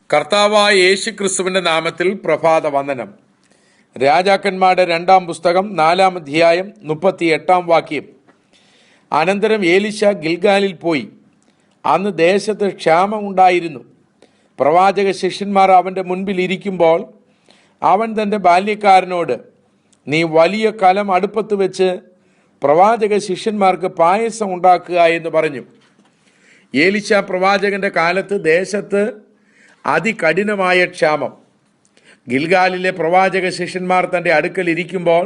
കർത്താവായ യേശു ക്രിസ്തുവിന്റെ നാമത്തിൽ പ്രഭാത വന്ദനം. രാജാക്കന്മാരുടെ 2-ാം പുസ്തകം 4-ാം അധ്യായം 38-ാം വാക്യം. അനന്തരം ഏലിശ ഗിൽഗാലിൽ പോയി. അന്ന് ദേശത്ത് ക്ഷാമമുണ്ടായിരുന്നു. പ്രവാചക ശിഷ്യന്മാർ അവൻ്റെ മുൻപിൽ ഇരിക്കുമ്പോൾ അവൻ തൻ്റെ ബാല്യക്കാരനോട്, നീ വലിയ കലം അടുപ്പത്ത് വെച്ച് പ്രവാചക ശിഷ്യന്മാർക്ക് പായസം ഉണ്ടാക്കുക എന്ന് പറഞ്ഞു. ഏലിശ പ്രവാചകന്റെ കാലത്ത് ദേശത്ത് അതികഠിനമായ ക്ഷാമം. ഗിൽഗാലിലെ പ്രവാചക ശിഷ്യന്മാർ തൻ്റെ അടുക്കൽ ഇരിക്കുമ്പോൾ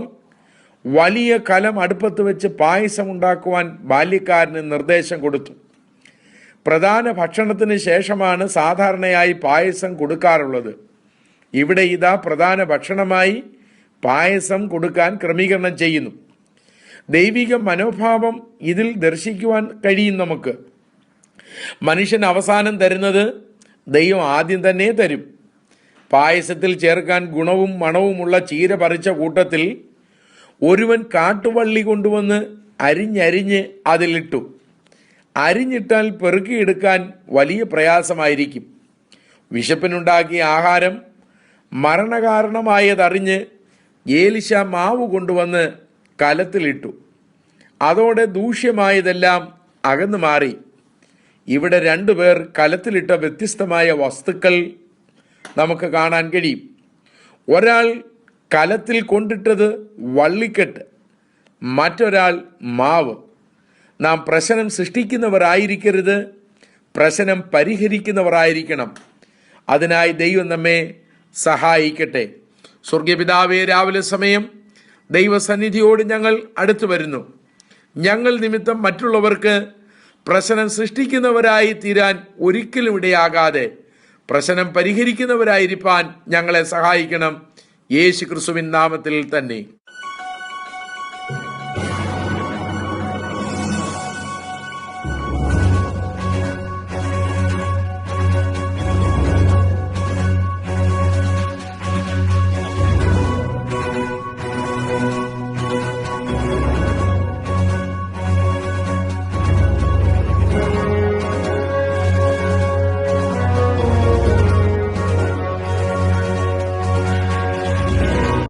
വലിയ കലം അടുപ്പത്ത് വെച്ച് പായസം ഉണ്ടാക്കുവാൻ ബാല്യക്കാരന് നിർദ്ദേശം കൊടുത്തു. പ്രധാന ഭക്ഷണത്തിന് ശേഷമാണ് സാധാരണയായി പായസം കൊടുക്കാറുള്ളത്. ഇവിടെ ഇതാ പ്രധാന ഭക്ഷണമായി പായസം കൊടുക്കാൻ ക്രമീകരണം ചെയ്യുന്നു. ദൈവിക മനോഭാവം ഇതിൽ ദർശിക്കുവാൻ കഴിയും നമുക്ക്. മനുഷ്യൻ അവസാനം തരുന്നത് ദൈവം ആദ്യം തന്നെ തരും. പായസത്തിൽ ചേർക്കാൻ ഗുണവും മണവുമുള്ള ചീര പറിച്ച കൂട്ടത്തിൽ ഒരുവൻ കാട്ടുവള്ളി കൊണ്ടുവന്ന് അരിഞ്ഞരിഞ്ഞ് അതിലിട്ടു. അരിഞ്ഞിട്ടാൽ പെറുക്കിയെടുക്കാൻ വലിയ പ്രയാസമായിരിക്കും. വിശപ്പിനുണ്ടാക്കിയ ആഹാരം മരണകാരണമായതറിഞ്ഞ് ഏലിശ മാവ് കൊണ്ടുവന്ന് കലത്തിലിട്ടു. അതോടെ ദൂഷ്യമായതെല്ലാം അകന്നു മാറി. ഇവിടെ 2 പേർ കലത്തിലിട്ട വ്യത്യസ്തമായ വസ്തുക്കൾ നമുക്ക് കാണാൻ കഴിയും. ഒരാൾ കലത്തിൽ കൊണ്ടിട്ടത് വള്ളിക്കെട്ട്, മറ്റൊരാൾ മാവ്. നാം പ്രശ്നം സൃഷ്ടിക്കുന്നവരായിരിക്കരുത്, പ്രശ്നം പരിഹരിക്കുന്നവരായിരിക്കണം. അതിനായി ദൈവം നമ്മെ സഹായിക്കട്ടെ. സ്വർഗപിതാവേ, രാവിലെ സമയം ദൈവസന്നിധിയോട് ഞങ്ങൾ അടുത്തു വരുന്നു. ഞങ്ങൾ നിമിത്തം മറ്റുള്ളവർക്ക് പ്രശ്നം സൃഷ്ടിക്കുന്നവരായി തീരാൻ ഒരിക്കലും ഇടയാകാതെ പ്രശ്നം പരിഹരിക്കുന്നവരായിരിക്കാൻ ഞങ്ങളെ സഹായിക്കണം. യേശു ക്രിസ്തുവിൻ നാമത്തിൽ തന്നെ.